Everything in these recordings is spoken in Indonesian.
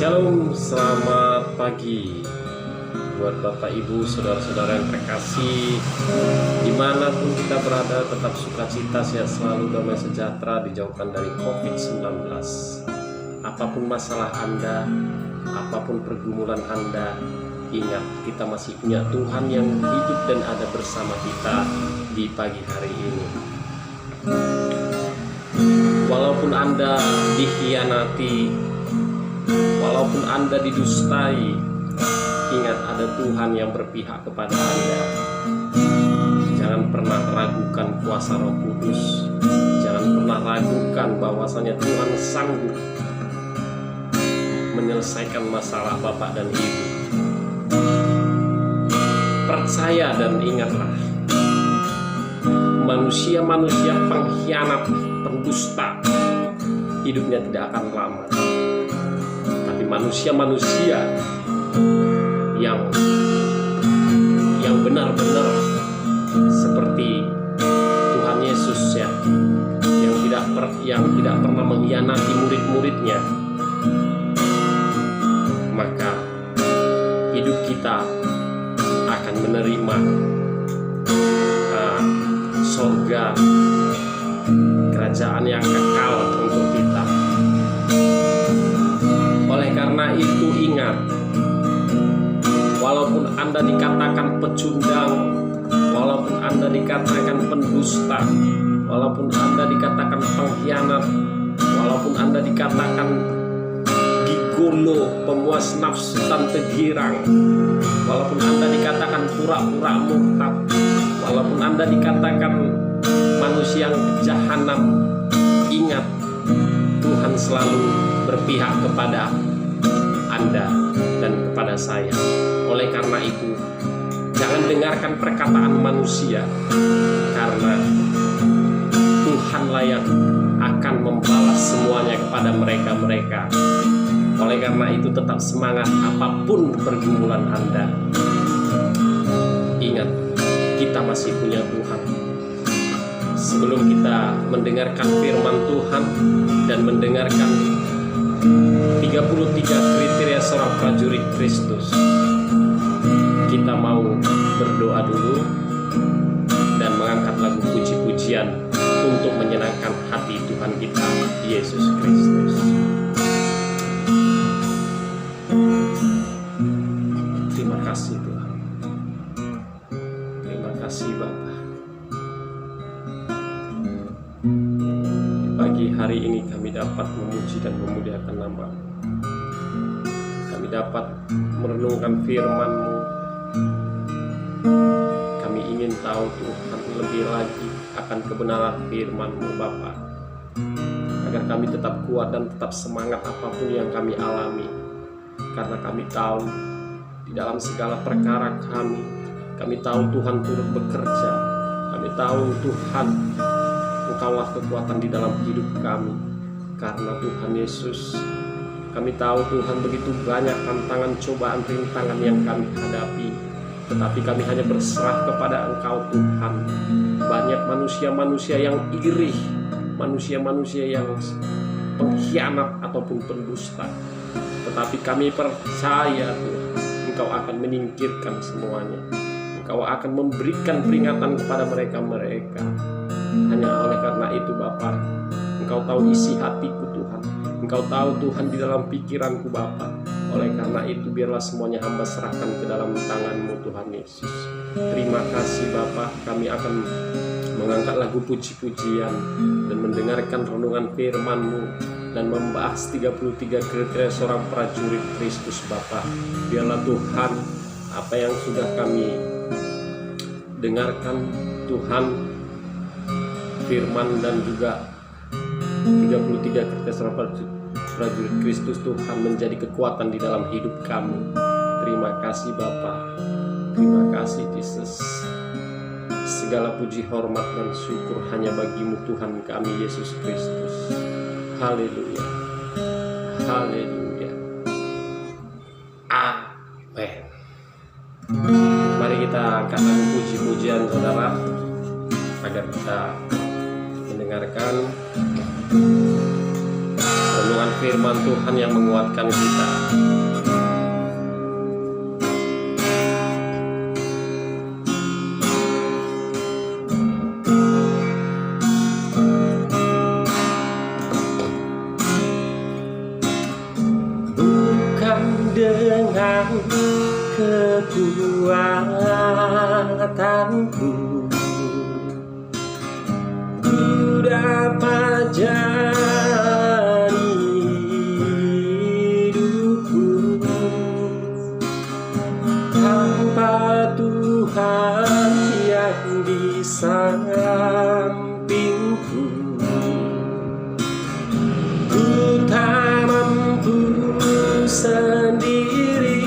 Shalom, selamat pagi buat Bapak Ibu, saudara-saudara yang terkasih. Dimanapun kita berada, tetap sukacita, sehat selalu, damai sejahtera, dijauhkan dari COVID-19. Apapun masalah Anda, apapun pergumulan Anda, ingat kita masih punya Tuhan yang hidup dan ada bersama kita di pagi hari ini. Walaupun Anda dikhianati, walaupun Anda didustai, ingat ada Tuhan yang berpihak kepada Anda. Jangan pernah ragukan kuasa Roh Kudus. Jangan pernah ragukan bahwasanya Tuhan sanggup menyelesaikan masalah Bapak dan Ibu. Percaya dan ingatlah, manusia-manusia pengkhianat, pendusta, hidupnya tidak akan lama. Tapi manusia-manusia yang benar-benar seperti Tuhan Yesus ya, yang tidak pernah mengkhianati murid-muridnya, maka hidup kita akan menerima sorga, kerajaan yang kekal untuk kita. Oleh karena itu ingat, walaupun Anda dikatakan pecundang, walaupun Anda dikatakan pendusta, walaupun Anda dikatakan pengkhianat, walaupun Anda dikatakan gigolo, pemuas nafsu tante girang, walaupun Anda dikatakan pura-pura murtad, walaupun Anda dikatakan manusia yang jahanam, ingat Tuhan selalu berpihak kepada Anda dan kepada saya. Oleh karena itu, jangan dengarkan perkataan manusia, karena Tuhanlah yang akan membalas semuanya kepada mereka. Oleh karena itu, tetap semangat apapun pergumulan Anda. Ingat, kita masih punya Tuhan. Sebelum kita mendengarkan firman Tuhan dan mendengarkan 33 kriteria seorang prajurit Kristus, kita mau berdoa dulu dan mengangkat lagu puji-pujian untuk menyenangkan hati Tuhan kita, Yesus Kristus. Terima kasih Tuhan. Terima kasih Bapa. Pagi hari ini kami dapat memuji dan memuliakan nama-Mu. Kami dapat merenungkan firman-Mu. Kami ingin tahu Tuhan lebih lagi akan kebenaran firman-Mu Bapa, agar kami tetap kuat dan tetap semangat apapun yang kami alami. Karena kami tahu di dalam segala perkara kami tahu Tuhan turut bekerja. Kami tahu Tuhan, Engkaulah kekuatan di dalam hidup kami. Karena Tuhan Yesus, kami tahu Tuhan begitu banyak tantangan, cobaan, rintangan yang kami hadapi, tetapi kami hanya berserah kepada Engkau Tuhan. Banyak manusia-manusia yang iri, manusia-manusia yang pengkhianat ataupun pendusta, tetapi kami percaya Tuhan, Engkau akan menyingkirkan semuanya. Engkau akan memberikan peringatan kepada mereka. Hanya oleh karena itu Bapa, Engkau tahu isi hatiku Tuhan. Engkau tahu Tuhan di dalam pikiranku Bapa. Oleh karena itu biarlah semuanya hamba serahkan ke dalam tangan-Mu Tuhan Yesus. Terima kasih Bapa. Kami akan mengangkat lagu puji-pujian dan mendengarkan renungan firman-Mu dan membahas 33 kriteria seorang prajurit Kristus Bapa. Biarlah Tuhan, apa yang sudah kami dengarkan Tuhan, firman dan juga 33 kriteria seorang prajurit Kristus Tuhan menjadi kekuatan di dalam hidup kami. Terima kasih Bapa. Terima kasih Yesus. Segala puji, hormat dan syukur hanya bagi-Mu Tuhan kami Yesus Kristus. Haleluya. Haleluya. Amin. Mari kita angkat lagu puji-pujian saudara, agar kita mendengarkan renungan firman Tuhan yang menguatkan kita. Bukan dengan kekuatanku ku dapat jalani hidupku, tanpa Tuhan yang di sampingku ku tak mampu sendiri.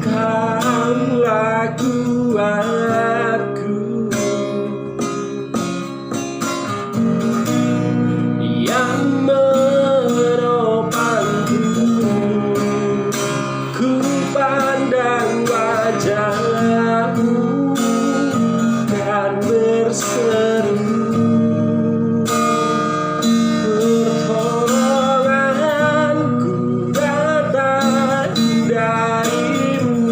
Engkaulah kuatku, yang menopangku. Ku pandang wajah-Mu dan berseru, pertolonganku datang dari-Mu.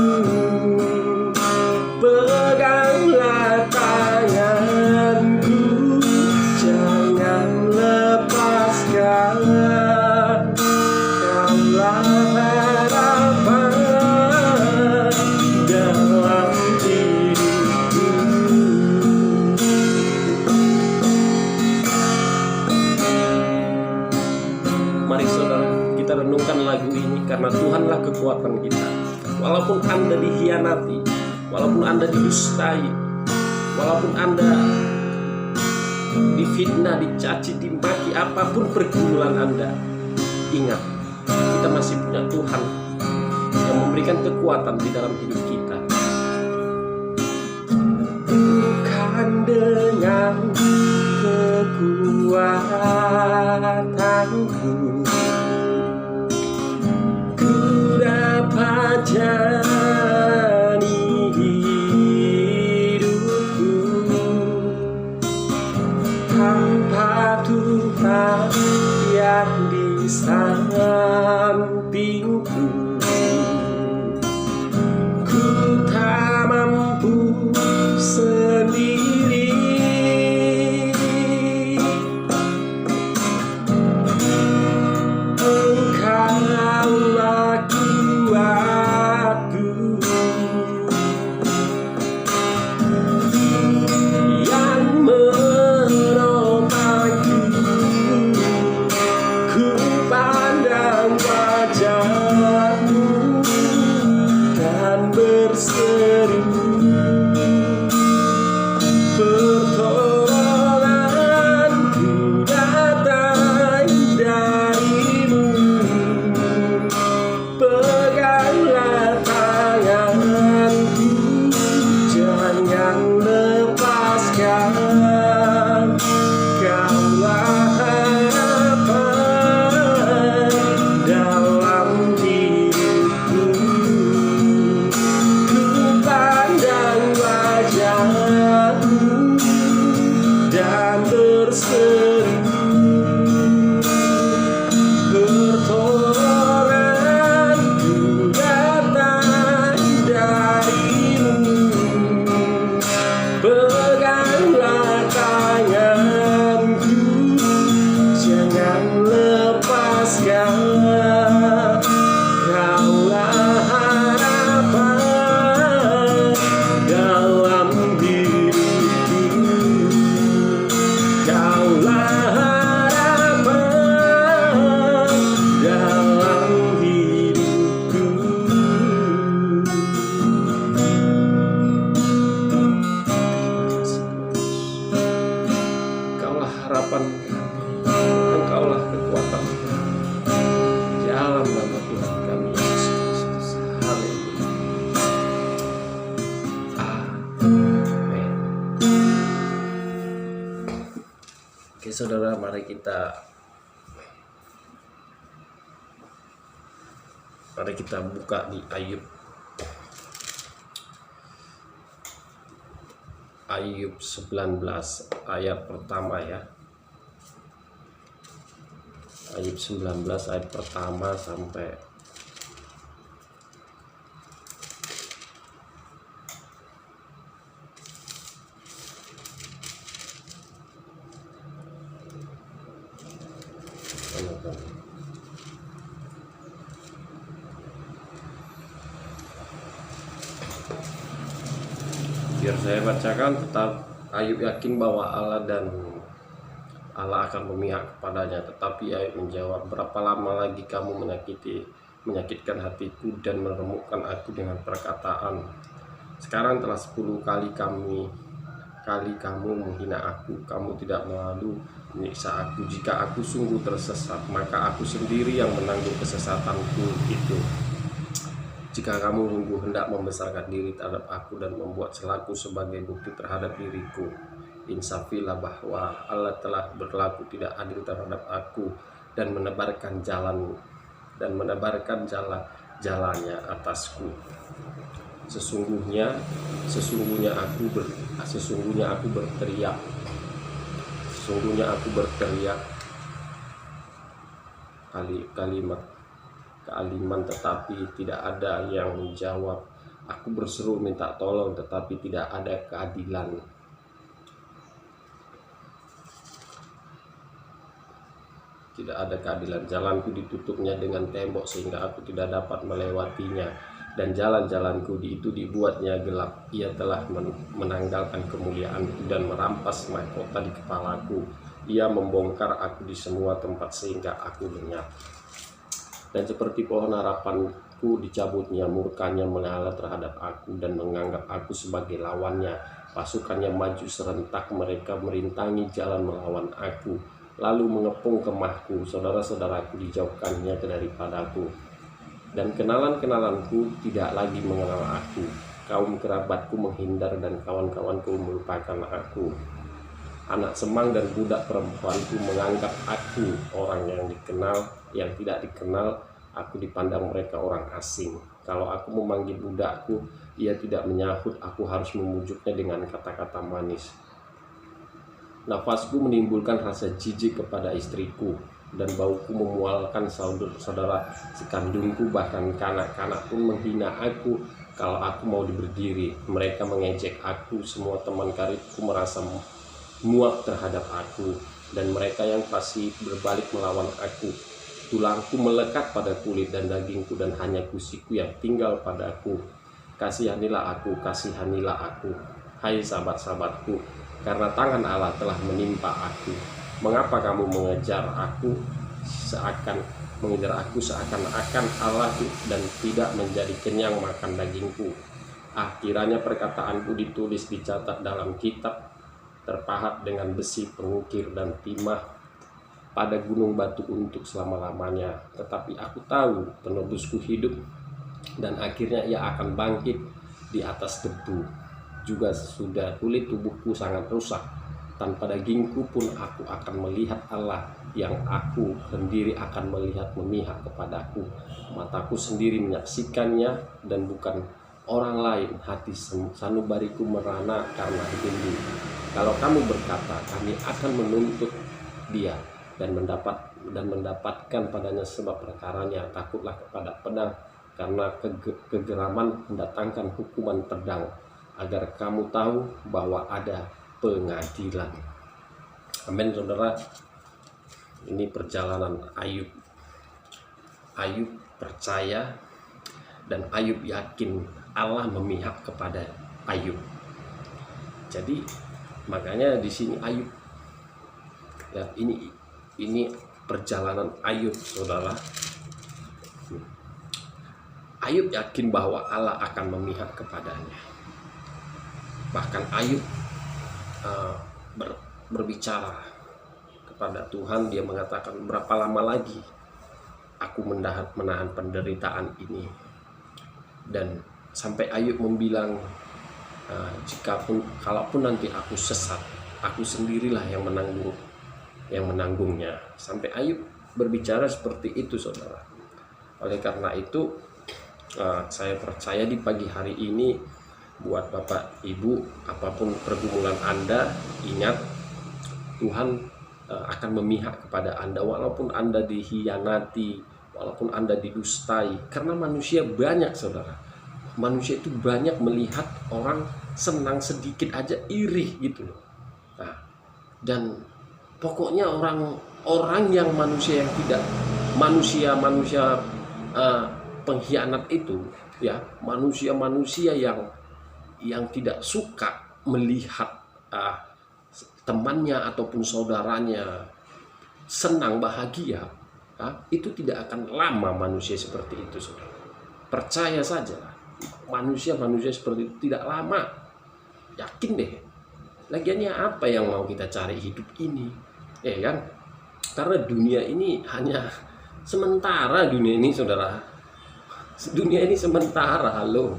Peganglah tanganku, jangan lepaskan. Kaulah harapan dalam hidupku. Mari saudara, kita renungkan lagu ini karena Tuhanlah kekuatan kita. Walaupun Anda dikhianati, walaupun Anda didustai, walaupun Anda difitnah, dicaci, dimaki, apapun pergumulan Anda, ingat, kita masih punya Tuhan yang memberikan kekuatan di dalam hidup kita. Bukan dengan kekuatanku ku dapat jalani hidupku, tanpa Tuhan yang di sampingku ku tak mampu sendiri. Engkaulah kuatku, yang menopangku. Ku pandang wajah-Mu dan berseru, pertolonganku datang dari-Mu. Peganglah tanganku, jangan lepaskan. Kaulah harapan dalam hidupku. Ku pandang wajah-Mu dan berseru, pertolonganku datang dari-Mu. Peganglah tanganku, jangan lepaskan. Kaulah harapan dalam hidupku. Kaulah harapan dalam hidupku. Kaulah harapan kami, Engkaulah kekuatan kami. Dalam nama Tuhan kami Yesus Kristus. Haleluya. Amin. Oke saudara, mari kita buka di Ayub 19 ayat pertama ya. Ayub 19 ayat pertama sampai biar saya bacakan. Tetap Ayub yakin bahwa Allah akan memihak kepadanya, tetapi Ayub menjawab, berapa lama lagi kamu menyakitkan hatiku dan meremukkan aku dengan perkataan? Sekarang telah 10 kali kamu menghina aku. Kamu tidak malu menyiksa aku. Jika aku sungguh tersesat, maka aku sendiri yang menanggung kesesatanku itu. Jika kamu sungguh hendak membesarkan diri terhadap aku dan membuat celaku sebagai bukti terhadap diriku, insafilah bahwa Allah telah berlaku tidak adil terhadap aku dan menebarkan jalannya atasku. Sesungguhnya aku berteriak kalimat tetapi tidak ada yang menjawab. Aku berseru minta tolong tetapi tidak ada keadilan. Tidak ada keadilan. Jalanku ditutupnya dengan tembok sehingga aku tidak dapat melewatinya, dan jalan-jalanku itu dibuatnya gelap. Ia telah menanggalkan kemuliaanku dan merampas mahkota di kepalaku. Ia membongkar aku di semua tempat sehingga aku lenyap. Dan seperti pohon harapanku dicabutnya, murkanya menyala terhadap aku dan menganggap aku sebagai lawannya. Pasukannya maju serentak, mereka merintangi jalan melawan aku, lalu mengepung kemahku. Saudara-saudaraku dijauhkannya daripadaku, dan kenalan-kenalanku tidak lagi mengenal aku. Kaum kerabatku menghindar dan kawan-kawanku melupakan aku. Anak semang dan budak perempuanku menganggap aku orang yang tidak dikenal. Aku dipandang mereka orang asing. Kalau aku memanggil budakku, ia tidak menyahut. Aku harus memujuknya dengan kata-kata manis. Nafasku menimbulkan rasa jijik kepada istriku, dan bauku memualkan saudara sekandungku. Bahkan kanak-kanak pun menghina aku kalau aku mau berdiri. Mereka mengejek aku. Semua teman karibku merasa muak terhadap aku, dan mereka yang fasih berbalik melawan aku. Tulangku melekat pada kulit dan dagingku, dan hanya gusiku yang tinggal padaku. Kasihanilah aku, hai sahabat-sahabatku, karena tangan Allah telah menimpa aku. Mengapa kamu mengejar aku seakan-akan Allah dan tidak menjadi kenyang makan dagingku? Kiranya perkataanku ditulis, dicatat dalam kitab, terpahat dengan besi pengukir dan timah pada gunung batu untuk selama-lamanya. Tetapi aku tahu penebusku hidup, dan akhirnya ia akan bangkit di atas debu. Juga sudah kulit tubuhku sangat rusak, tanpa dagingku pun aku akan melihat Allah, yang aku sendiri akan melihat memihak kepadaku. Mataku sendiri menyaksikannya dan bukan orang lain. Hati sanubariku merana karena rindu. Kalau kamu berkata, kami akan menuntut dia dan mendapatkan padanya sebab perkaranya, takutlah kepada pedang, karena kegeraman mendatangkan hukuman pedang, agar kamu tahu bahwa ada pengadilan. Amin, saudara. Ini perjalanan Ayub. Ayub percaya dan Ayub yakin Allah memihak kepada Ayub. Jadi makanya di sini Ayub ya, ini perjalanan Ayub, saudara. Ayub yakin bahwa Allah akan memihak kepadanya. Bahkan Ayub berbicara kepada Tuhan. Dia mengatakan, berapa lama lagi aku menahan penderitaan ini? Dan sampai Ayub membilang, kalaupun nanti aku sesat, aku sendirilah yang menanggungnya. Sampai Ayub berbicara seperti itu, saudara. Oleh karena itu saya percaya di pagi hari ini buat Bapak Ibu, apapun pergumulan Anda, ingat Tuhan akan memihak kepada Anda walaupun Anda dihianati, walaupun Anda didustai. Karena manusia banyak, saudara. Manusia itu banyak melihat orang senang sedikit aja iri gitu loh. Nah, dan pokoknya orang yang manusia yang tidak manusia pengkhianat itu ya, manusia yang tidak suka melihat temannya ataupun saudaranya senang bahagia, itu tidak akan lama manusia seperti itu, saudara. Percaya saja, manusia seperti itu tidak lama. Yakin deh. Lagiannya apa yang mau kita cari hidup ini, ya kan? Karena dunia ini hanya sementara, dunia ini, saudara. Dunia ini sementara loh,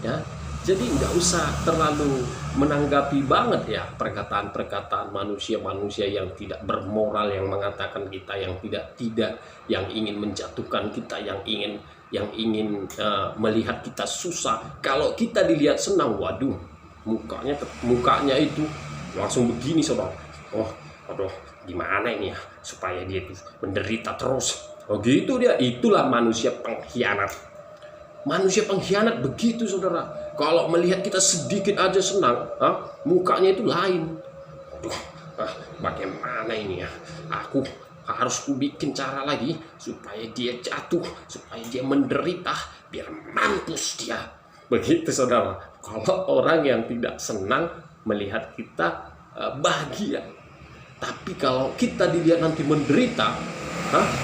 ya. Jadi nggak usah terlalu menanggapi banget ya perkataan-perkataan manusia yang tidak bermoral, yang mengatakan kita yang tidak, yang ingin menjatuhkan kita, yang ingin melihat kita susah. Kalau kita dilihat senang, waduh, mukanya itu langsung begini, saudara. Oh, aduh, gimana ini ya supaya dia itu menderita terus. Oh gitu dia, itulah manusia pengkhianat. Manusia pengkhianat begitu, saudara. Kalau melihat kita sedikit aja senang, mukanya itu lain. Aduh, bagaimana ini ya? Aku harus bikin cara lagi supaya dia jatuh, supaya dia menderita, biar mampus dia. Begitu, saudara. Kalau orang yang tidak senang melihat kita bahagia, tapi kalau kita dilihat nanti menderita,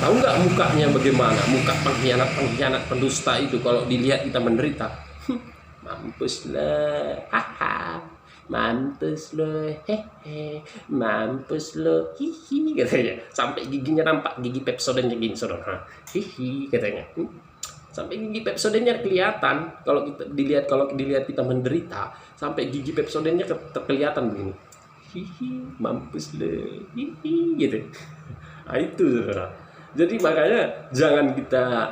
tahu nggak mukanya bagaimana? Muka pengkhianat pendusta itu kalau dilihat kita menderita, mampus lah, mampus lo, mampus lo, hihi katanya. Sampai giginya nampak, gigi Pepsodentnya gini, saudara, hihi katanya. Sampai gigi Pepsodentnya kelihatan kalau dilihat kita menderita, sampai gigi Pepsodentnya kelihatan begini, hihi, mampus lo, hihi gitu. Nah, itu, saudara. Jadi makanya jangan kita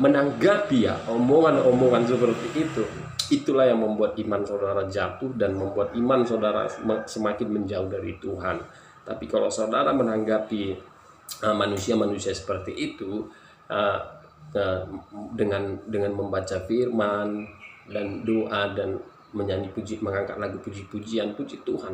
menanggapi ya omongan-omongan seperti itu. Itulah yang membuat iman saudara jatuh dan membuat iman saudara semakin menjauh dari Tuhan. Tapi kalau saudara menanggapi manusia seperti itu dengan membaca firman dan doa dan menyanyi mengangkat lagu puji-pujian, puji Tuhan,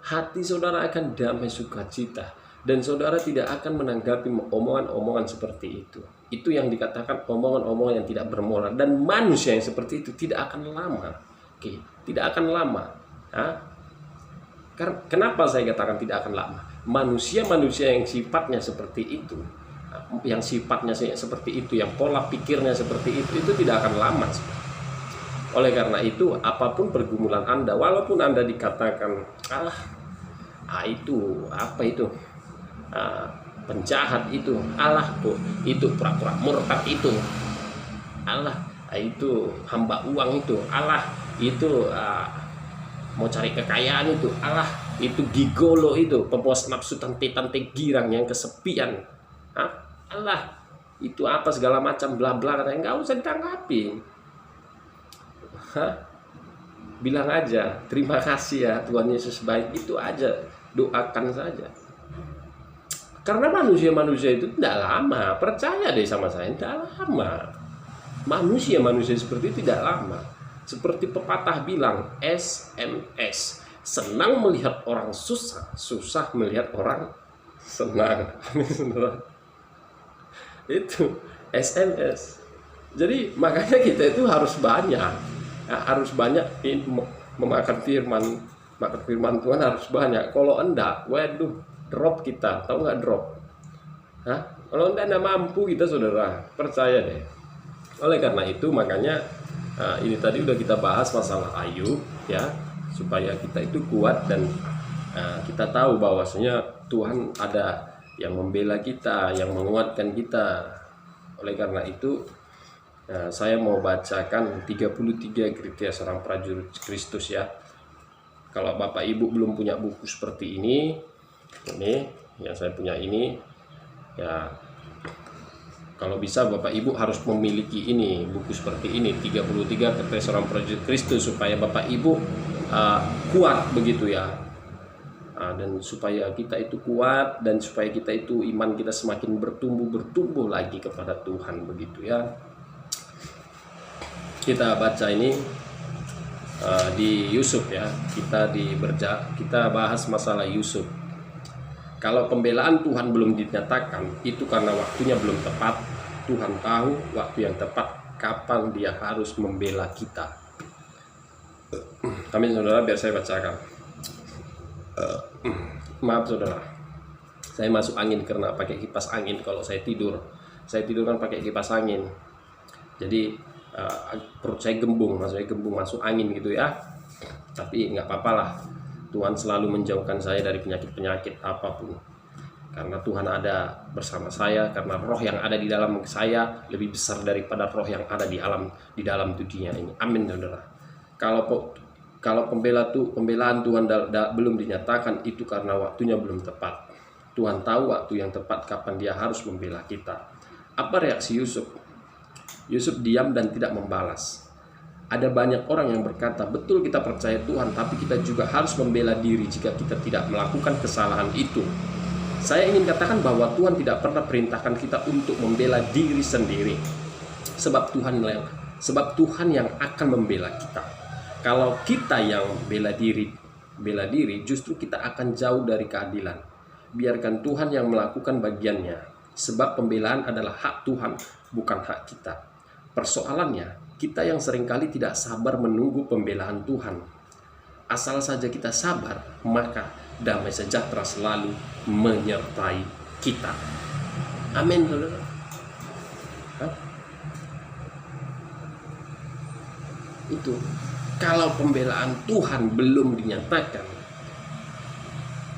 hati saudara akan damai sukacita. Dan saudara tidak akan menanggapi omongan-omongan seperti itu. Itu yang dikatakan omongan-omongan yang tidak bermoral. Dan manusia yang seperti itu tidak akan lama. Oke, tidak akan lama. Kenapa saya katakan tidak akan lama? Manusia yang sifatnya seperti itu, yang sifatnya seperti itu, yang pola pikirnya seperti itu tidak akan lama. Oleh karena itu, apapun pergumulan Anda, walaupun Anda dikatakan itu apa itu? Penjahat itu, itu pura-pura murtad itu, itu hamba uang itu, itu mau cari kekayaan itu, itu gigolo itu, pempuas nafsu tante-tante girang yang kesepian, itu apa segala macam bla bla, katanya nggak usah ditanggapi. Bilang aja terima kasih ya Tuhan Yesus baik, itu aja, doakan saja. Karena manusia itu tidak lama, percaya deh sama saya, tidak lama. Manusia seperti itu tidak lama. Seperti pepatah bilang, SMS, senang melihat orang susah, susah melihat orang senang. Itu SMS. Jadi makanya kita itu harus banyak memakan firman Tuhan, harus banyak. Kalau enggak, waduh, drop kita, tahu nggak drop? Kalau anda mampu kita, saudara, percaya deh. Oleh karena itu makanya ini tadi udah kita bahas masalah Ayub ya, supaya kita itu kuat dan kita tahu bahwasanya Tuhan ada yang membela kita, yang menguatkan kita. Oleh karena itu saya mau bacakan 33 kriteria seorang prajurit Kristus ya. Kalau Bapak Ibu belum punya buku seperti ini yang saya punya ini ya, Kalau bisa Bapak Ibu harus memiliki ini, buku seperti ini, 33 Kertas Seorang Prajurit Kristus, supaya Bapak Ibu kuat begitu ya. Dan supaya kita itu kuat, dan supaya kita itu iman kita semakin bertumbuh lagi kepada Tuhan begitu ya. Kita baca ini di Yusuf ya. Kita bahas masalah Yusuf. Kalau pembelaan Tuhan belum dinyatakan, itu karena waktunya belum tepat. Tuhan tahu waktu yang tepat kapan dia harus membela kita. Amin saudara, biar saya bacakan. Maaf saudara, saya masuk angin karena pakai kipas angin. Kalau saya tidur kan pakai kipas angin. Jadi perut saya gembung, maksudnya gembung masuk angin gitu ya. Tapi nggak apa-apa lah. Tuhan selalu menjauhkan saya dari penyakit-penyakit apapun. Karena Tuhan ada bersama saya, karena roh yang ada di dalam saya lebih besar daripada roh yang ada di dalam dunia ini. Amin saudara. Kalau pembelaan Tuhan belum dinyatakan, itu karena waktunya belum tepat. Tuhan tahu waktu yang tepat kapan dia harus membela kita. Apa reaksi Yusuf? Yusuf diam dan tidak membalas. Ada banyak orang yang berkata, betul kita percaya Tuhan, tapi kita juga harus membela diri jika kita tidak melakukan kesalahan itu. Saya ingin katakan bahwa Tuhan tidak pernah perintahkan kita untuk membela diri sendiri. Sebab Tuhan yang akan membela kita. Kalau kita yang bela diri, justru kita akan jauh dari keadilan. Biarkan Tuhan yang melakukan bagiannya. Sebab pembelaan adalah hak Tuhan, bukan hak kita. Persoalannya, kita yang seringkali tidak sabar menunggu pembelaan Tuhan. Asal saja kita sabar, maka damai sejahtera selalu menyertai kita. Amin, saudara. Itu kalau pembelaan Tuhan belum dinyatakan,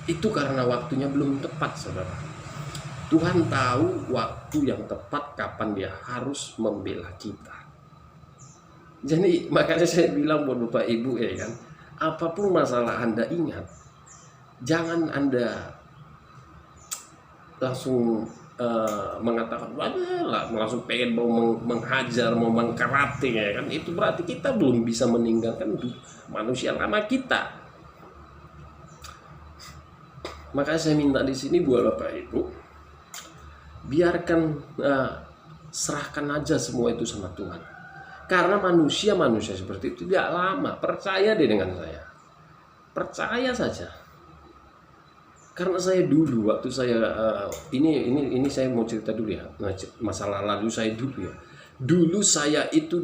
itu karena waktunya belum tepat, saudara. Tuhan tahu waktu yang tepat kapan dia harus membela kita. Jadi makanya saya bilang buat Bapak Ibu ya kan, apapun masalah Anda, ingat, jangan Anda langsung mengatakan, wadah, langsung pengen mau menghajar, mau mengkerating ya kan. Itu berarti kita belum bisa meninggalkan manusia lama kita. Makanya saya minta di sini buat Bapak Ibu, biarkan serahkan aja semua itu sama Tuhan. Karena manusia seperti itu tidak lama. Percaya deh dengan saya. Percaya saja. Karena saya dulu waktu saya ini saya mau cerita dulu ya. Masalah lalu saya dulu ya. Dulu saya itu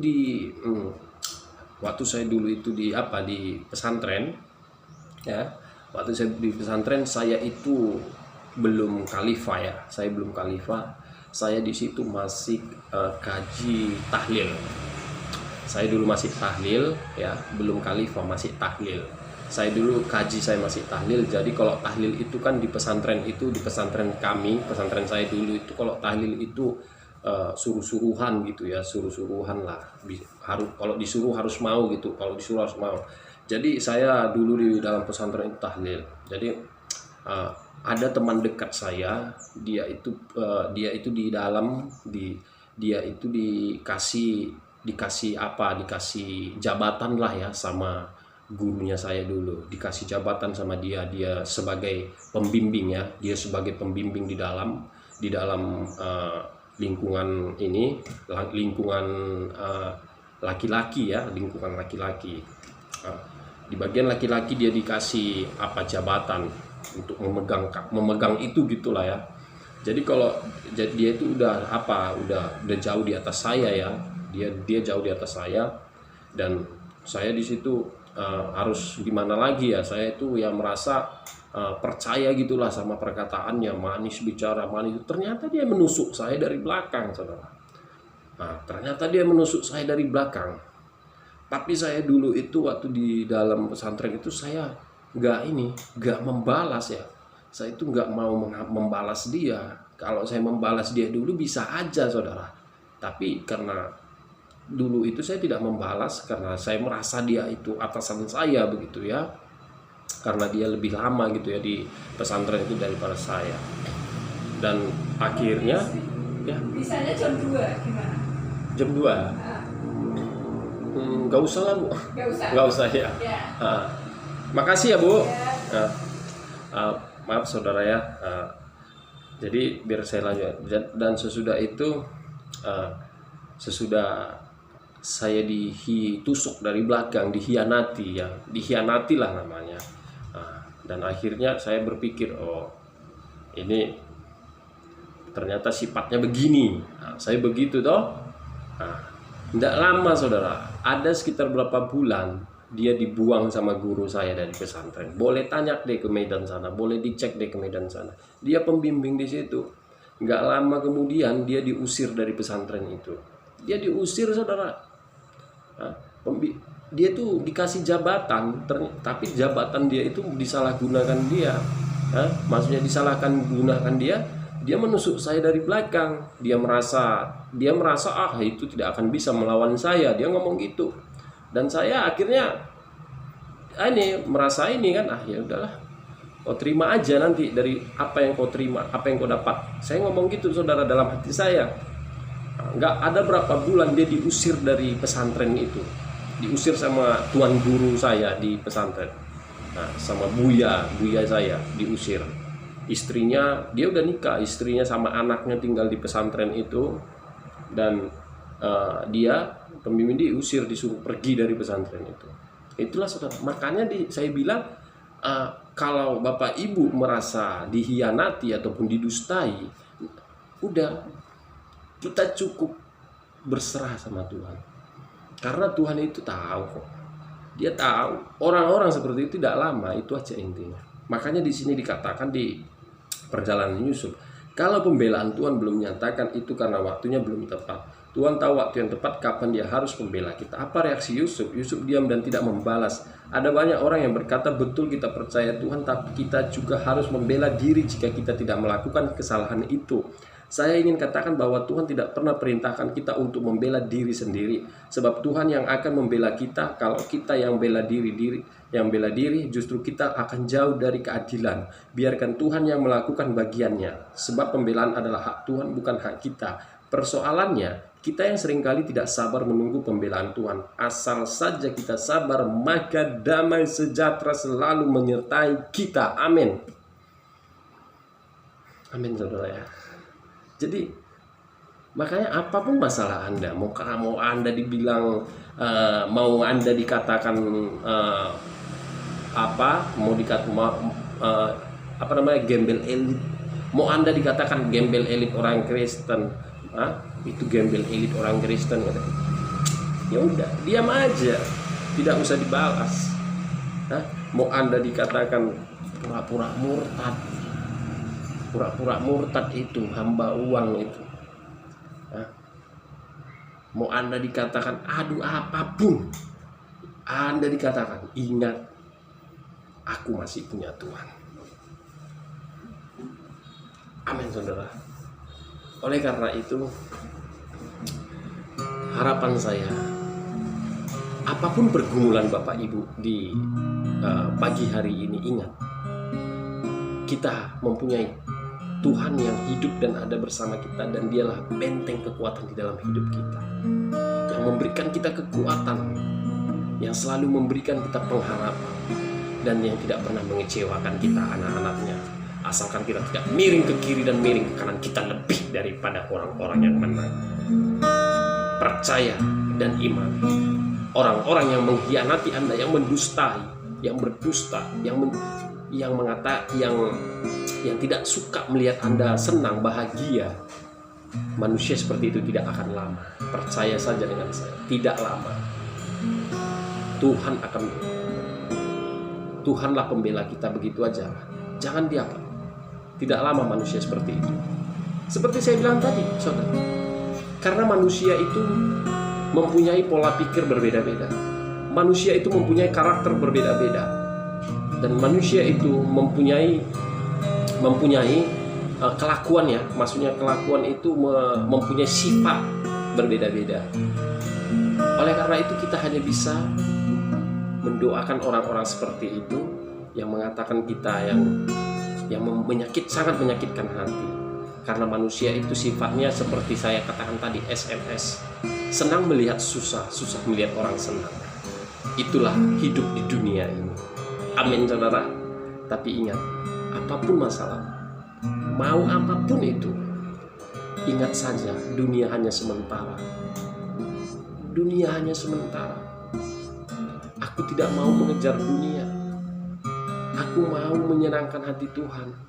waktu saya dulu itu di pesantren ya. Waktu saya di pesantren, saya itu belum khalifah ya. Saya belum khalifah. Saya di situ masih kaji tahlil. Saya dulu masih tahlil ya, belum khalifah, masih tahlil. Saya dulu kaji, saya masih tahlil. Jadi kalau tahlil itu kan di pesantren kami, pesantren saya dulu itu kalau tahlil itu suruh-suruhan gitu ya, suruh-suruhan lah. Kalau disuruh harus mau gitu, kalau disuruh harus mau. Jadi saya dulu di dalam pesantren itu tahlil. Jadi ada teman dekat saya, dia itu dikasih jabatan lah ya sama gurunya saya dulu, dikasih jabatan sama dia sebagai pembimbing ya, dia sebagai pembimbing di dalam lingkungan ini, lingkungan laki-laki ya, lingkungan laki-laki. Di bagian laki-laki dia dikasih jabatan untuk memegang itu gitulah ya. Jadi kalau dia itu udah jauh di atas saya ya, dia jauh di atas saya, dan saya di situ harus gimana lagi ya, saya itu ya merasa percaya gitulah sama perkataannya, manis bicara manis. Ternyata dia menusuk saya dari belakang, saudara. Ternyata dia menusuk saya dari belakang. Tapi saya dulu itu waktu di dalam pesantren itu saya nggak membalas ya. Saya itu nggak mau membalas dia. Kalau saya membalas dia dulu bisa aja, saudara. Tapi karena dulu itu saya tidak membalas, karena saya merasa dia itu atasan saya begitu ya. Karena dia lebih lama gitu ya di pesantren itu daripada saya. Dan akhirnya Ya. Bisanya jam 2 gimana? Jam 2. Nggak usah lah, Bu. Nggak usah ya. Makasih ya, Bu. Maaf saudara ya. Jadi biar saya lanjut. Dan sesudah itu, sesudah saya ditusuk dari belakang, dikhianati lah namanya. Dan akhirnya saya berpikir, oh ini ternyata sifatnya begini. Saya begitu toh. Tidak lama saudara, ada sekitar berapa bulan dia dibuang sama guru saya dari pesantren. Boleh tanya deh ke Medan sana, boleh dicek deh ke Medan sana. Dia pembimbing di situ. Nggak lama kemudian dia diusir dari pesantren itu. Dia diusir saudara. Dia tuh dikasih jabatan, tapi jabatan dia itu disalahgunakan dia. Maksudnya disalahkan gunakan dia. Dia menusuk saya dari belakang. Dia merasa itu tidak akan bisa melawan saya. Dia ngomong gitu. Dan saya akhirnya merasa ini kan, ya udahlah, kau terima aja nanti dari apa yang kau terima, apa yang kau dapat. Saya ngomong gitu saudara dalam hati saya. Nggak ada berapa bulan dia diusir dari pesantren itu. Diusir sama tuan guru saya di pesantren. Sama buya saya diusir. Istrinya, dia udah nikah, istrinya sama anaknya tinggal di pesantren itu. Dan dia pembimbing diusir, disuruh pergi dari pesantren itu. Itulah saudara. Makanya saya bilang, kalau Bapak Ibu merasa dihianati ataupun didustai, udah, kita cukup berserah sama Tuhan. Karena Tuhan itu tahu kok. Dia tahu orang-orang seperti itu tidak lama, itu aja intinya. Makanya di sini dikatakan di perjalanan Yusuf, kalau pembelaan Tuhan belum menyatakan, itu karena waktunya belum tepat. Tuhan tahu waktu yang tepat kapan dia harus membela kita. Apa reaksi Yusuf? Yusuf diam dan tidak membalas. Ada banyak orang yang berkata, betul kita percaya Tuhan, tapi kita juga harus membela diri jika kita tidak melakukan kesalahan itu. Saya ingin katakan bahwa Tuhan tidak pernah perintahkan kita untuk membela diri sendiri. Sebab Tuhan yang akan membela kita. Kalau kita yang bela diri, justru kita akan jauh dari keadilan. Biarkan Tuhan yang melakukan bagiannya. Sebab pembelaan adalah hak Tuhan, bukan hak kita. Persoalannya, kita yang seringkali tidak sabar menunggu pembelaan Tuhan. Asal saja kita sabar, maka damai sejahtera selalu menyertai kita. Amin. Amin saudara ya. Jadi makanya apapun masalah Anda, mau Anda dibilang mau Anda dikatakan gembel elit, mau Anda dikatakan gembel elit orang Kristen, itu gembel elit orang Kristen, ya udah diam aja, tidak usah dibalas. Mau Anda dikatakan pura-pura murtad itu hamba uang itu. Mau Anda dikatakan apapun Anda dikatakan, ingat, aku masih punya Tuhan. Amin saudara. Oleh karena itu, harapan saya, apapun pergumulan Bapak Ibu di pagi hari ini, ingat, kita mempunyai Tuhan yang hidup dan ada bersama kita, dan dialah benteng kekuatan di dalam hidup kita, yang memberikan kita kekuatan, yang selalu memberikan kita pengharapan, dan yang tidak pernah mengecewakan kita anak-anaknya, asalkan kita tidak miring ke kiri dan miring ke kanan. Kita lebih daripada orang-orang yang menang. Percaya dan iman. Orang-orang yang mengkhianati Anda, yang mendustai, yang berdusta, yang tidak suka melihat Anda senang, bahagia, manusia seperti itu tidak akan lama. Percaya saja dengan saya, tidak lama. Tuhanlah pembela kita, begitu aja. Jangan dianggap. Tidak lama manusia seperti itu. Seperti saya bilang tadi, saudara. Karena manusia itu mempunyai pola pikir berbeda-beda. Manusia itu mempunyai karakter berbeda-beda. Dan manusia itu mempunyai kelakuan ya, maksudnya kelakuan itu mempunyai sifat berbeda-beda. Oleh karena itu kita hanya bisa mendoakan orang-orang seperti itu yang mengatakan kita yang sangat menyakitkan hati. Karena manusia itu sifatnya seperti saya katakan tadi, SMS. Senang melihat susah, susah melihat orang senang. Itulah hidup di dunia ini. Amin saudara. Tapi ingat, apapun masalah, mau apapun itu, ingat saja dunia hanya sementara. Dunia hanya sementara. Aku tidak mau mengejar dunia. Aku mau menyenangkan hati Tuhan.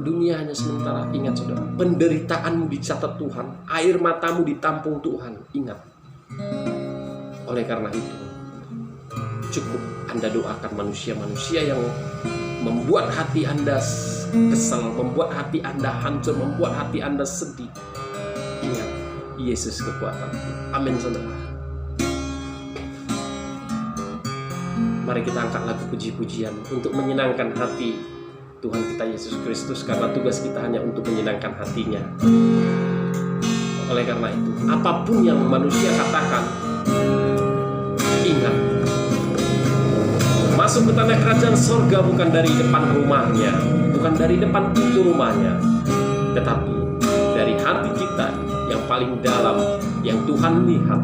Dunia hanya sementara. Ingat saudara, penderitaanmu dicatat Tuhan, air matamu ditampung Tuhan. Ingat. Oleh karena itu, cukup Anda doakan manusia-manusia yang membuat hati Anda kesal, membuat hati Anda hancur, membuat hati Anda sedih. Ingat, Yesus kekuatan. Amin saudara. Mari kita angkat lagu puji-pujian untuk menyenangkan hati Tuhan kita Yesus Kristus, karena tugas kita hanya untuk menyenangkan hatinya. Oleh karena itu, apapun yang manusia katakan, ingat, masuk ke tanah kerajaan sorga bukan dari depan rumahnya, bukan dari depan pintu rumahnya, tetapi dari hati kita yang paling dalam, yang Tuhan lihat,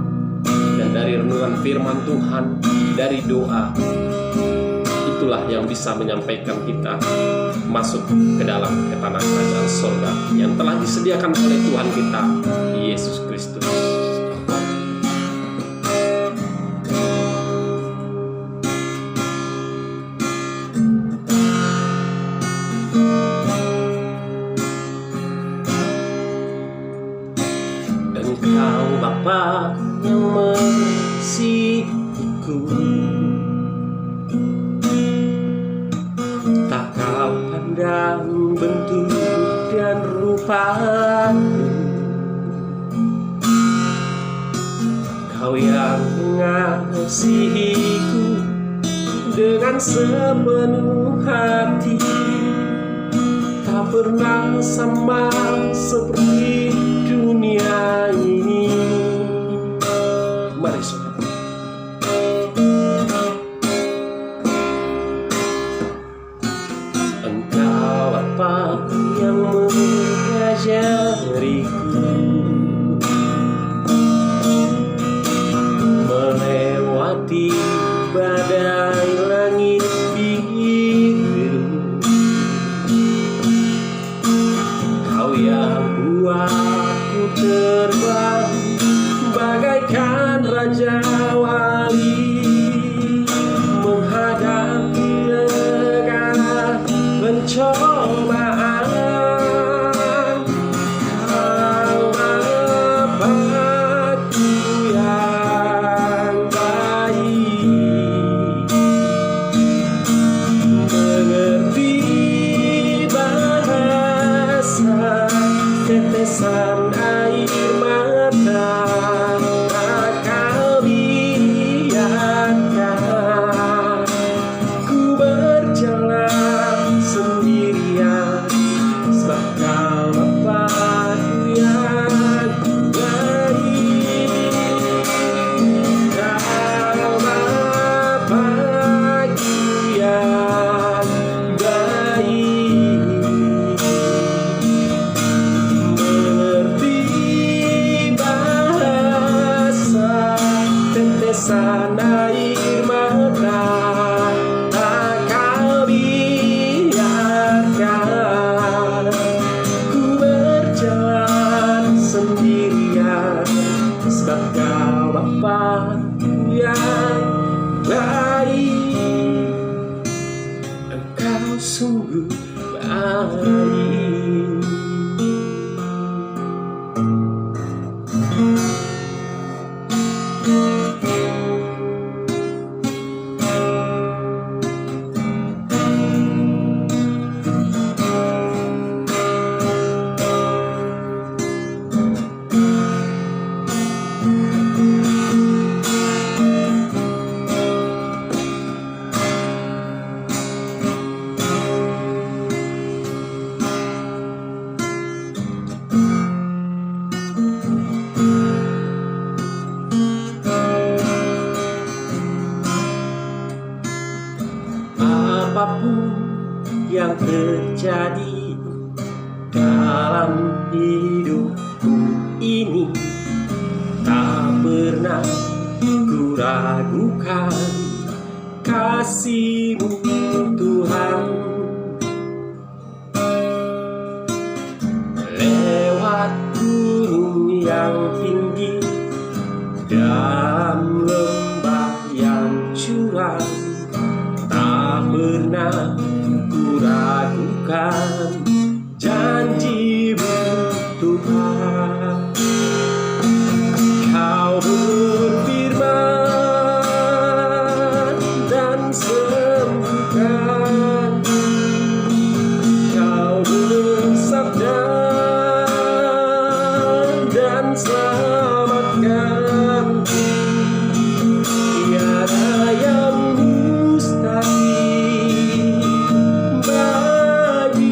dan dari renungan firman Tuhan, dari doa. Itulah yang bisa menyampaikan kita masuk ke dalam ke tanah kerajaan sorga yang telah disediakan oleh Tuhan kita Yesus Kristus. Engkau Bapa yang mengasihiku, tak kau pandang bentuk dan rupaku. Kau yang mengasihiku dengan sepenuh hati, tak pernah sama seperti dunia ini. Mari saudara. Engkau apa yang mengajariku melewati badai langit biru. Kau yang buatku terbang bagaikan raja wali, menghadapi negara pencobaan. Kau Bapakku yang baik, mengerti bahasa tetesan air mata. Tak kau biarkan ku berjalan sendirian, sebab kau Bapakku yang baik. Kau Bapakku yang baik, mengerti bahasa tetesan air mata. Tak kau biarkan ku berjalan sendirian, sebab kau Bapakku yang baik. Engkau sungguh baik. Apapun yang terjadi dalam hidupku ini tak pernah ku ragukan kasih-Mu Tuhan. Lewat gunung yang tinggi, dalam lembah yang curam, tak pernah ku ragukan janji-Mu Tuhan. Kau berfirman dan sembuhkan, Kau bersabda dan selamatkan. Tiada yang mustahil bagimu,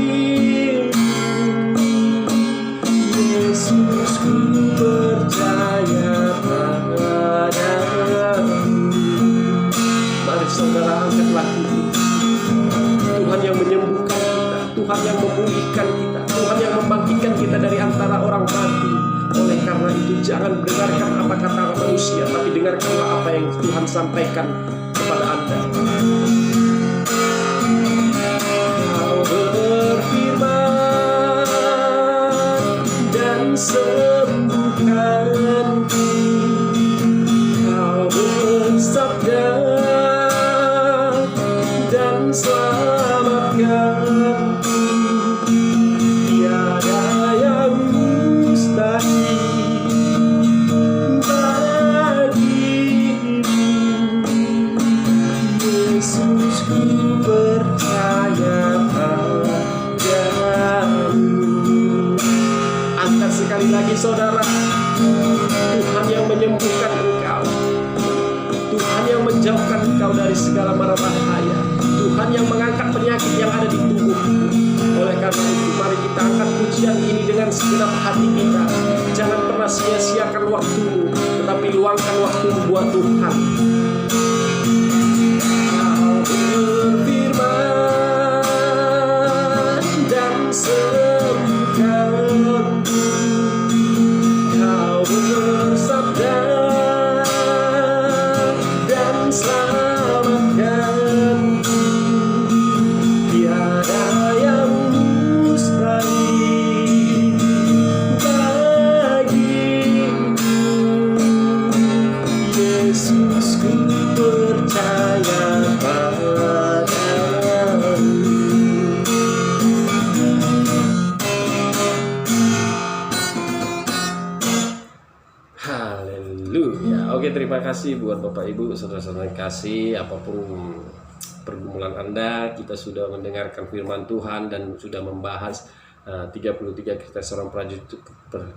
Yesus, ku percaya padamu. Mari saudara angkat lagu. Tuhan yang menyembuhkan kita, Tuhan yang memulihkan kita, Tuhan yang membangkitkan kita dari antara orang mati. Oleh karena itu jangan dengarkan apa kata manusia, tapi dengarkanlah apa yang Tuhan sampaikan kepada Anda. Kau berfirman dan sembuhkan, Kau bersabda dan selamatkan. Tiada yang mustahil bagimu, Yesus, ku percaya padamu. Angkat sekali lagi saudara. Tuhan yang menyembuhkan engkau, Tuhan yang menjauhkan engkau dari segala mara bahaya, Tuhan yang mengangkat penyakit yang ada di tubuhmu. Oleh karena itu mari kita angkat pujian ini dengan segenap hati kita. Jangan pernah sia-siakan waktumu, tetapi luangkan waktumu buat Tuhan. Kau berfirman dan sembuhkan, Kau bersabda dan selamatkan. Tiada yang mustahil bagimu, Yesus, ku percaya padamu. Haleluya. Oke, terima kasih buat Bapak Ibu, saudara-saudara yang kasih. Apapun pergumulan Anda, kita sudah mendengarkan firman Tuhan dan sudah membahas 33 kita seorang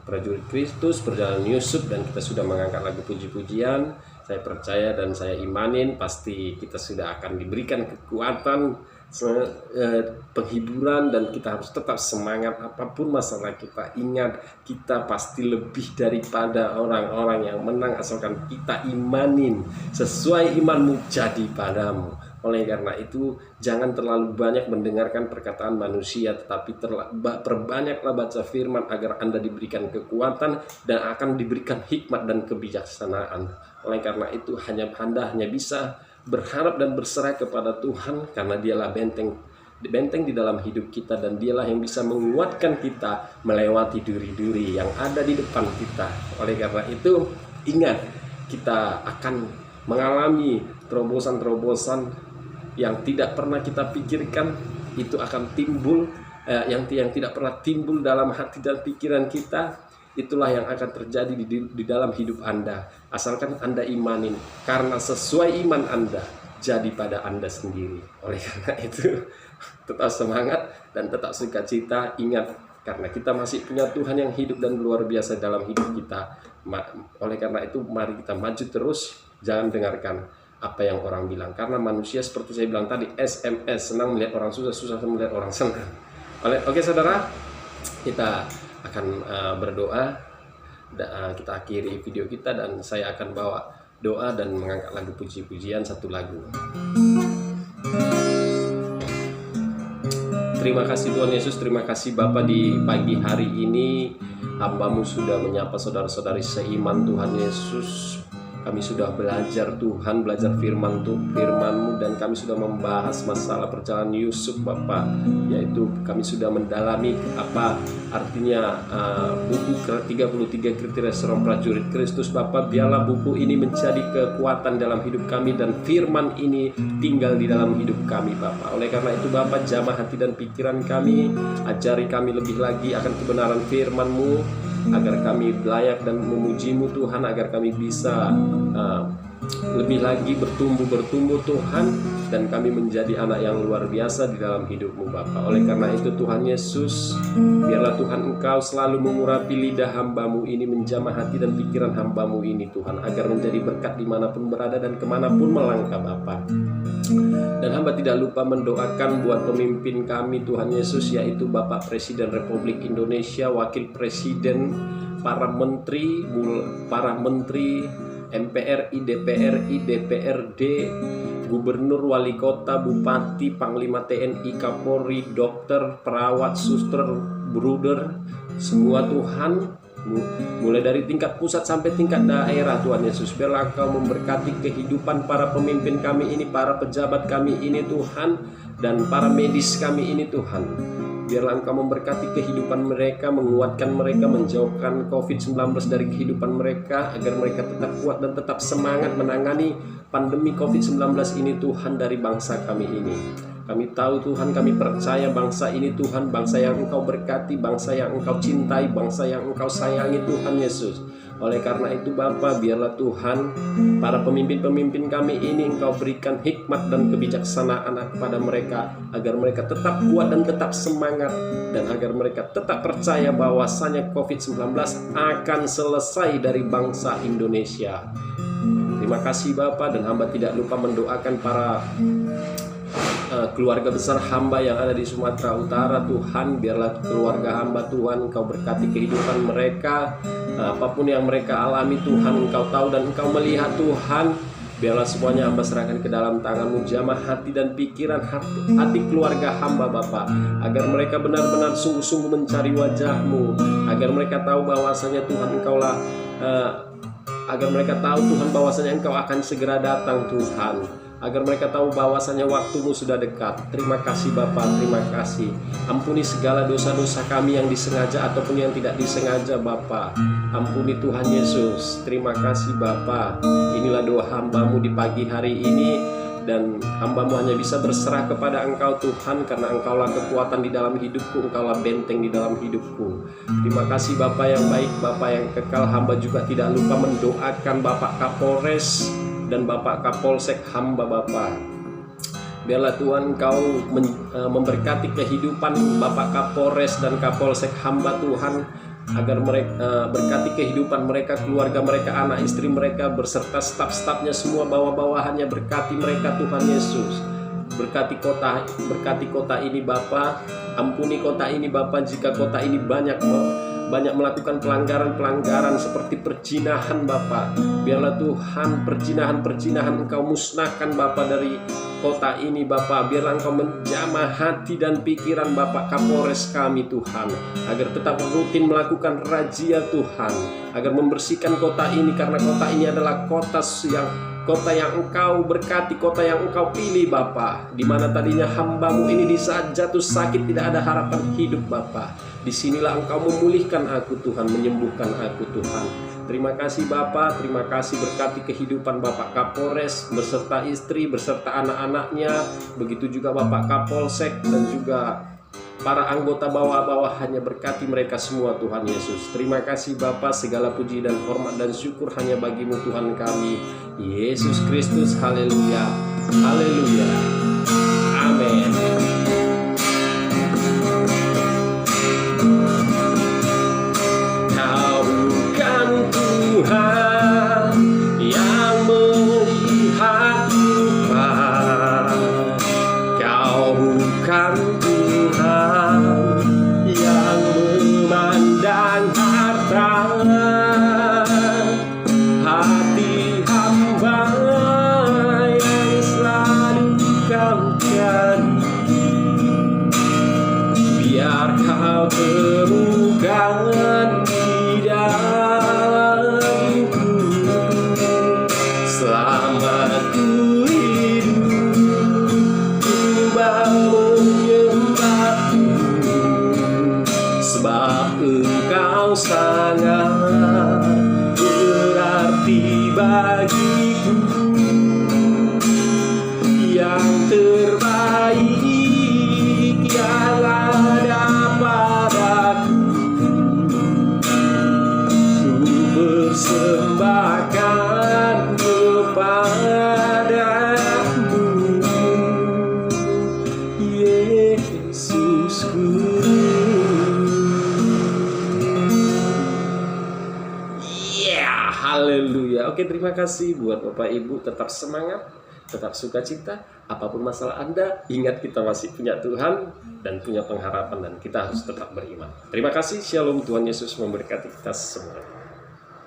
prajurit Kristus, perjalanan Yusuf, dan kita sudah mengangkat lagu puji-pujian. Saya percaya dan saya imanin pasti kita sudah akan diberikan kekuatan, penghiburan, dan kita harus tetap semangat apapun masalah kita. Ingat, kita pasti lebih daripada orang-orang yang menang asalkan kita imanin sesuai imanmu jadi padamu. Oleh karena itu jangan terlalu banyak mendengarkan perkataan manusia, tetapi perbanyaklah baca firman agar Anda diberikan kekuatan dan akan diberikan hikmat dan kebijaksanaan. Oleh karena itu Anda hanya bisa berharap dan berserah kepada Tuhan, karena Dialah benteng di dalam hidup kita, dan Dialah yang bisa menguatkan kita melewati duri-duri yang ada di depan kita. Oleh karena itu ingat, kita akan mengalami terobosan-terobosan yang tidak pernah kita pikirkan. Itu akan timbul, yang tidak pernah timbul dalam hati dan pikiran kita. Itulah yang akan terjadi di dalam hidup Anda, asalkan Anda imanin, karena sesuai iman Anda jadi pada Anda sendiri. Oleh karena itu tetap semangat dan tetap sukacita. Ingat, karena kita masih punya Tuhan yang hidup dan luar biasa dalam hidup kita. Oleh karena itu mari kita maju terus, jangan dengarkan apa yang orang bilang, karena manusia seperti saya bilang tadi, SMS, senang melihat orang susah, susah melihat orang senang. Oke saudara, kita akan berdoa. Kita akhiri video kita dan saya akan bawa doa dan mengangkat lagu puji-pujian satu lagu. Terima kasih Tuhan Yesus, terima kasih Bapa di pagi hari ini hamba-Mu sudah menyapa saudara-saudari seiman Tuhan Yesus. Kami sudah belajar Tuhan, belajar firman-Mu, dan kami sudah membahas masalah perjalanan Yusuf Bapak, yaitu kami sudah mendalami apa artinya buku 33 kriteria seorang prajurit Kristus Bapak. Biarlah buku ini menjadi kekuatan dalam hidup kami dan firman ini tinggal di dalam hidup kami Bapak. Oleh karena itu Bapak, jamah hati dan pikiran kami, ajari kami lebih lagi akan kebenaran firman-Mu, agar kami layak dan memuji-Mu Tuhan, agar kami bisa lebih lagi bertumbuh Tuhan, dan kami menjadi anak yang luar biasa di dalam hidup-Mu Bapa. Oleh karena itu Tuhan Yesus, biarlah Tuhan Engkau selalu mengurapi lidah hamba-Mu ini, menjamah hati dan pikiran hamba-Mu ini Tuhan, agar menjadi berkat dimanapun berada dan kemanapun melangkah Bapa. Dan hamba tidak lupa mendoakan buat pemimpin kami Tuhan Yesus, yaitu Bapak Presiden Republik Indonesia, Wakil Presiden, para menteri, MPRI, DPRI, DPRD, Gubernur, Wali Kota, Bupati, Panglima TNI, Kapolri, dokter, perawat, suster, bruder, semua Tuhan, mulai dari tingkat pusat sampai tingkat daerah Tuhan Yesus. Biarlah Engkau memberkati kehidupan para pemimpin kami ini, para pejabat kami ini Tuhan, dan para medis kami ini Tuhan. Biarlah Engkau memberkati kehidupan mereka, menguatkan mereka, menjauhkan COVID-19 dari kehidupan mereka, agar mereka tetap kuat dan tetap semangat menangani pandemi COVID-19 ini Tuhan dari bangsa kami ini. Kami tahu Tuhan, kami percaya bangsa ini Tuhan, bangsa yang Engkau berkati, bangsa yang Engkau cintai, bangsa yang Engkau sayangi Tuhan Yesus. Oleh karena itu Bapa, biarlah Tuhan para pemimpin-pemimpin kami ini Engkau berikan hikmat dan kebijaksanaan kepada mereka, agar mereka tetap kuat dan tetap semangat, dan agar mereka tetap percaya bahwasanya COVID-19 akan selesai dari bangsa Indonesia. Terima kasih Bapa, dan hamba tidak lupa mendoakan para keluarga besar hamba yang ada di Sumatera Utara Tuhan. Biarlah keluarga hamba Tuhan Engkau berkati kehidupan mereka, apapun yang mereka alami Tuhan Engkau tahu dan Engkau melihat Tuhan. Biarlah semuanya hamba serahkan ke dalam tangan-Mu, jamah hati dan pikiran hati keluarga hamba Bapa, agar mereka benar-benar sungguh-sungguh mencari wajah-Mu, agar mereka tahu bahwasanya Tuhan Engkaulah agar mereka tahu Tuhan bahwasanya Engkau akan segera datang Tuhan, agar mereka tahu bahwasanya waktu-Mu sudah dekat. Terima kasih Bapa, terima kasih. Ampuni segala dosa-dosa kami yang disengaja ataupun yang tidak disengaja Bapa. Ampuni Tuhan Yesus. Terima kasih Bapa. Inilah doa hamba-Mu di pagi hari ini, dan hamba-Mu hanya bisa berserah kepada Engkau Tuhan, karena Engkaulah kekuatan di dalam hidupku, Engkaulah benteng di dalam hidupku. Terima kasih Bapa yang baik, Bapa yang kekal. Hamba juga tidak lupa mendoakan Bapak Kapolres dan Bapak Kapolsek hamba Bapa. Biarlah Tuhan Engkau memberkati kehidupan Bapak Kapolres dan Kapolsek hamba Tuhan, agar mereka berkati kehidupan mereka, keluarga mereka, anak istri mereka, berserta staf-stafnya semua, bawah-bawahannya. Berkati mereka Tuhan Yesus. Berkati kota ini Bapa. Ampuni kota ini Bapa, jika kota ini banyak melakukan pelanggaran seperti perzinahan Bapa. Biarlah Tuhan perzinahan Engkau musnahkan Bapa dari kota ini Bapa. Biarlah Engkau menjamah hati dan pikiran Bapak Kapolres kami Tuhan, agar tetap rutin melakukan razia Tuhan, agar membersihkan kota ini, karena kota ini adalah kota yang Engkau berkati, kota yang Engkau pilih Bapa, di mana tadinya hamba-Mu ini di saat jatuh sakit tidak ada harapan hidup Bapa. Disinilah Engkau memulihkan aku Tuhan, menyembuhkan aku Tuhan. Terima kasih Bapa, terima kasih. Berkati kehidupan Bapak Kapolres beserta istri, beserta anak-anaknya, begitu juga Bapak Kapolsek dan juga para anggota bawah-bawahannya. Berkati mereka semua Tuhan Yesus. Terima kasih Bapa, segala puji dan hormat dan syukur hanya bagi-Mu Tuhan kami, Yesus Kristus. Haleluya, haleluya, amin. Kau bukan Tuhan yang melihat rupa, Kau bukan Tuhan yang memandang harta. Hati hamba yang selalu Kau temukan di dalamku. Selama ku hidup, ku menyembahmu, sebab Engkau sangat berarti bagiku. Yang terbaik yang ada padaku, ku persembahkan kepadamu, Yesusku. Ya, haleluya. Oke, terima kasih buat Bapak Ibu. Tetap semangat, tetap sukacita. Apapun masalah Anda, ingat kita masih punya Tuhan dan punya pengharapan, dan kita harus tetap beriman. Terima kasih. Shalom. Tuhan Yesus memberkati kita semua.